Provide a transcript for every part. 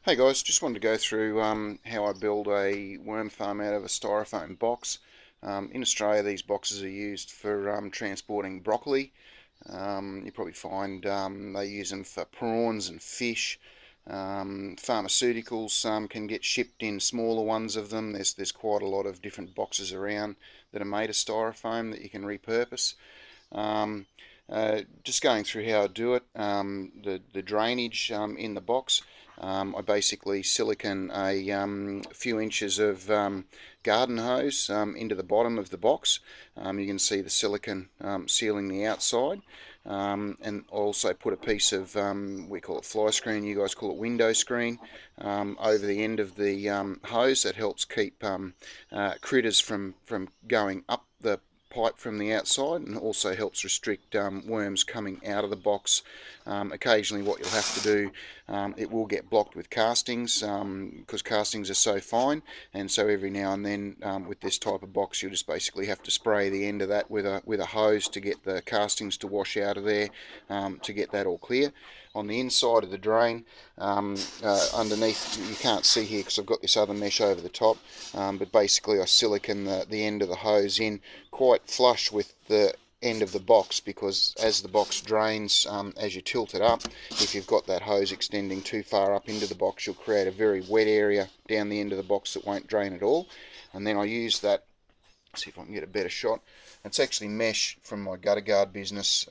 Hey guys, just wanted to go through how I build a worm farm out of a styrofoam box. In Australia, these boxes are used for transporting broccoli. You probably find they use them for prawns and fish. Pharmaceuticals can get shipped in smaller ones of them. There's quite a lot of different boxes around that are made of styrofoam that you can repurpose. Just going through how I do it, the drainage in the box. I basically silicone a few inches of garden hose into the bottom of the box. You can see the silicone sealing the outside, and also put a piece of, we call it fly screen, you guys call it window screen, over the end of the hose. That helps keep critters from going up the pipe from the outside, and also helps restrict worms coming out of the box. Occasionally what you'll have to do, it will get blocked with castings, because castings are so fine, and so every now and then with this type of box you'll just basically have to spray the end of that with a hose to get the castings to wash out of there, to get that all clear. On the inside of the drain, underneath, you can't see here because I've got this other mesh over the top, but basically I silicone the end of the hose in quite flush with the end of the box, because as the box drains, as you tilt it up, if you've got that hose extending too far up into the box, you'll create a very wet area down the end of the box that won't drain at all. And then I use that, see if I can get a better shot. It's actually mesh from my gutter guard business.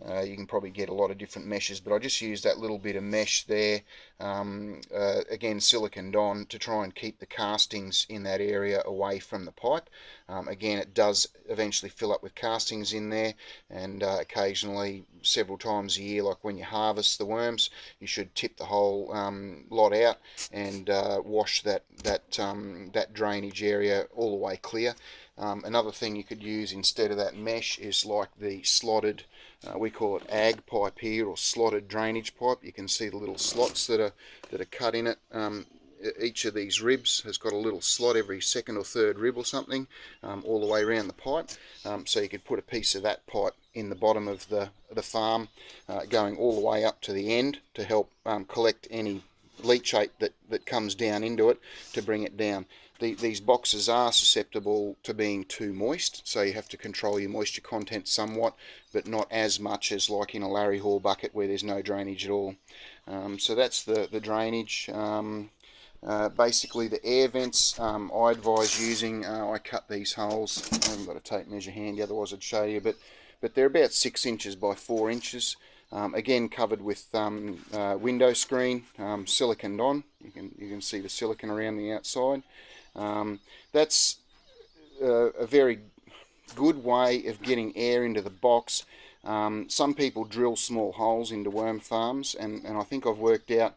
You can probably get a lot of different meshes, but I just use that little bit of mesh there, again siliconed on, to try and keep the castings in that area away from the pipe. Again, it does eventually fill up with castings in there, and occasionally, several times a year, like when you harvest the worms, you should tip the whole lot out and wash that drainage area all the way clear. Another thing you could use instead of that mesh is like the slotted, we call it ag pipe here, or slotted drainage pipe. You can see the little slots that are cut in it. Each of these ribs has got a little slot every second or third rib or something, all the way around the pipe. So you could put a piece of that pipe in the bottom of the farm, going all the way up to the end, to help collect any leachate that comes down into it, to bring it down. These boxes are susceptible to being too moist, so you have to control your moisture content somewhat, but not as much as like in a Larry Hall bucket where there's no drainage at all. So that's the drainage. Basically the air vents, I advise using, I cut these holes, I haven't got a tape measure handy, otherwise I'd show you, but they're about 6 inches by 4 inches. Again, covered with window screen, siliconed on. You can see the silicone around the outside. That's a very good way of getting air into the box. Some people drill small holes into worm farms, and I think I've worked out,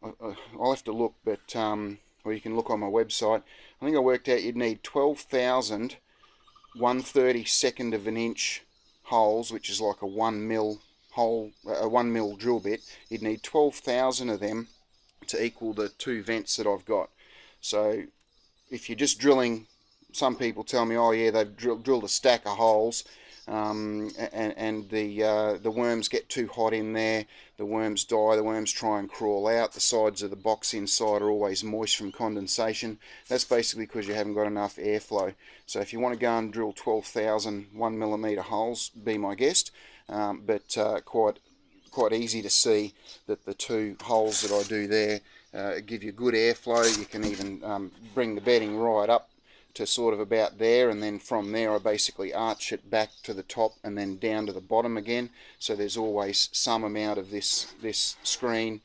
I'll have to look, but or you can look on my website, I think I worked out you'd need 12,000 1/32 of an inch holes, which is like a 1 mil hole, a 1 mil drill bit. You'd need 12,000 of them to equal the 2 vents that I've got. So if you're just drilling, some people tell me, oh yeah, they've drilled a stack of holes, and the worms get too hot in there, the worms die, the worms try and crawl out, the sides of the box inside are always moist from condensation. That's basically because you haven't got enough airflow. So if you want to go and drill 12,000 1mm holes, be my guest, but quite easy to see that the 2 holes that I do there give you good airflow. You can even bring the bedding right up to sort of about there, and then from there I basically arch it back to the top and then down to the bottom again, so there's always some amount of this screen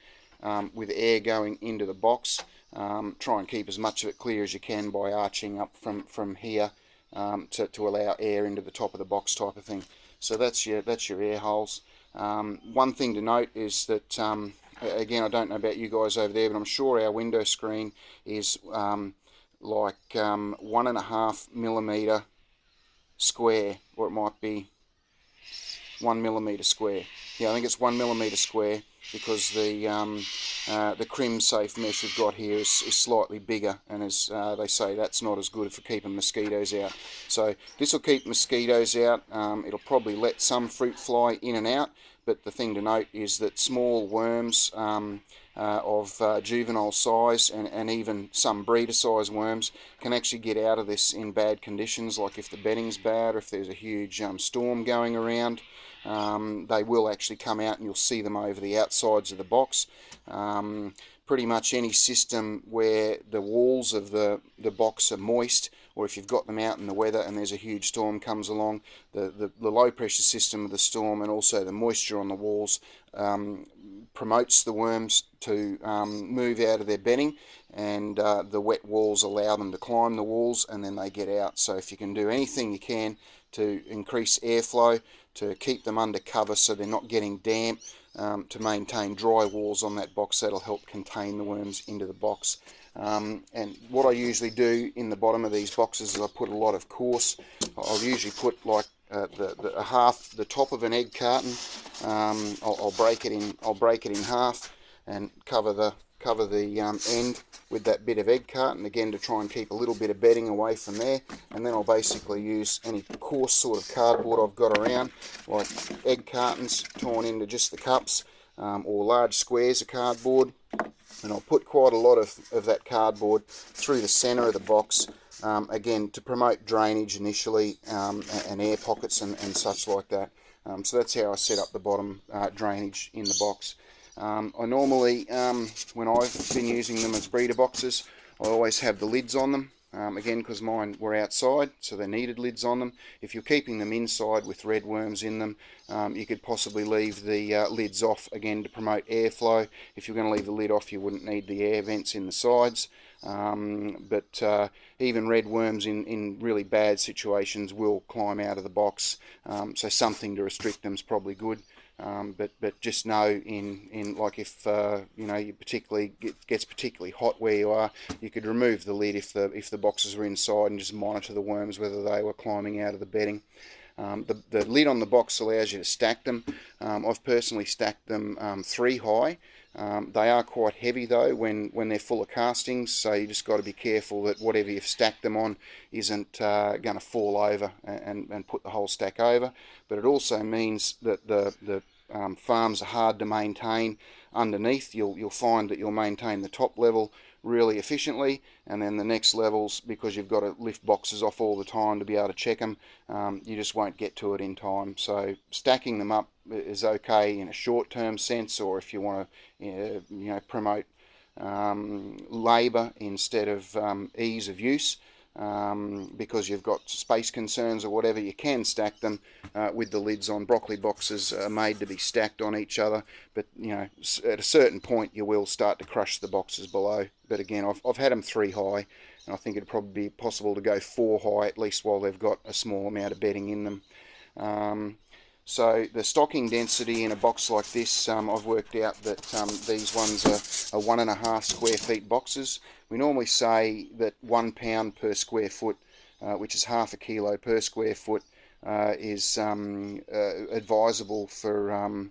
with air going into the box. Try and keep as much of it clear as you can by arching up from here, to allow air into the top of the box, type of thing. So that's your air holes. One thing to note is that, again, I don't know about you guys over there, but I'm sure our window screen is like 1.5mm square, or it might be 1mm square. Yeah, I think it's 1mm square, because the crim safe mesh we've got here is slightly bigger, and as they say, that's not as good for keeping mosquitoes out. So this will keep mosquitoes out. It'll probably let some fruit fly in and out, but the thing to note is that small worms of juvenile size and even some breeder size worms can actually get out of this in bad conditions, like if the bedding's bad or if there's a huge storm going around. They will actually come out and you'll see them over the outsides of the box. Pretty much any system where the walls of the box are moist, or if you've got them out in the weather and there's a huge storm comes along, the low pressure system of the storm and also the moisture on the walls promotes the worms to move out of their bedding, and the wet walls allow them to climb the walls and then they get out. So if you can do anything you can to increase airflow, to keep them under cover so they're not getting damp, to maintain dry walls on that box, that'll help contain the worms into the box. And what I usually do in the bottom of these boxes is I put a lot of coarse. I'll usually put like the top of an egg carton. I'll break it in half and cover the end with that bit of egg carton, again to try and keep a little bit of bedding away from there. And then I'll basically use any coarse sort of cardboard I've got around, like egg cartons torn into just the cups, or large squares of cardboard, and I'll put quite a lot of that cardboard through the center of the box, again to promote drainage initially, and air pockets and such like that. So that's how I set up the bottom drainage in the box. I normally, when I've been using them as breeder boxes, I always have the lids on them, again because mine were outside, so they needed lids on them. If you're keeping them inside with red worms in them, you could possibly leave the lids off, again to promote airflow. If you're going to leave the lid off, you wouldn't need the air vents in the sides. But even red worms in really bad situations will climb out of the box, so something to restrict them is probably good. But just know in like if you know you gets particularly hot where you are, you could remove the lid if the boxes were inside and just monitor the worms whether they were climbing out of the bedding. The lid on the box allows you to stack them. I've personally stacked them 3 high. They are quite heavy though when they're full of castings, so you just got to be careful that whatever you've stacked them on isn't going to fall over and put the whole stack over. But it also means that the farms are hard to maintain underneath. You'll find that you'll maintain the top level really efficiently, and then the next levels, because you've got to lift boxes off all the time to be able to check them, you just won't get to it in time. So stacking them up is okay in a short-term sense, or if you want to promote labour instead of ease of use, because you've got space concerns or whatever, you can stack them with the lids on. Broccoli boxes are made to be stacked on each other, but at a certain point you will start to crush the boxes below. But again, I've had them 3 high, and I think it'd probably be possible to go 4 high at least while they've got a small amount of bedding in them. So the stocking density in a box like this, I've worked out that these ones are 1.5 square feet boxes. We normally say that 1 pound per square foot, which is half a kilo per square foot, is advisable for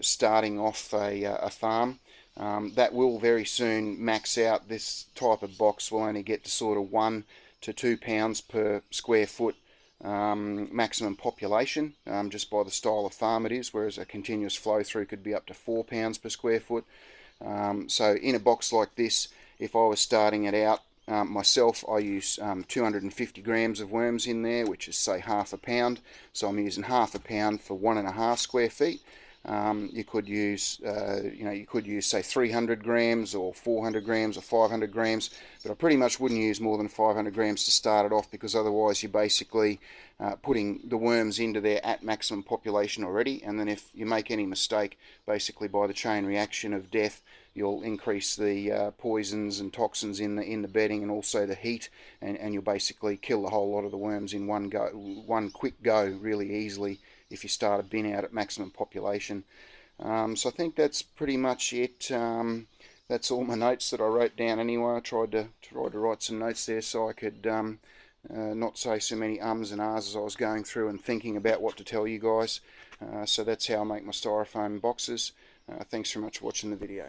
starting off a farm. That will very soon max out. This type of box will only get to sort of 1 to 2 pounds per square foot maximum population, just by the style of farm it is, whereas a continuous flow through could be up to 4 pounds per square foot. So in a box like this, if I was starting it out myself, I use 250 grams of worms in there, which is say half a pound. So I'm using half a pound for 1.5 square feet. You could use say 300 grams or 400 grams or 500 grams, but I pretty much wouldn't use more than 500 grams to start it off, because otherwise you're basically putting the worms into there at maximum population already, and then if you make any mistake, basically by the chain reaction of death, you'll increase the poisons and toxins in the bedding, and also the heat, and you'll basically kill the whole lot of the worms in one quick go really easily if you start a bin out at maximum population. So I think that's pretty much it. That's all my notes that I wrote down anyway. I tried to write some notes there so I could not say so many ums and ahs as I was going through and thinking about what to tell you guys. So that's how I make my styrofoam boxes. Thanks very much for watching the video.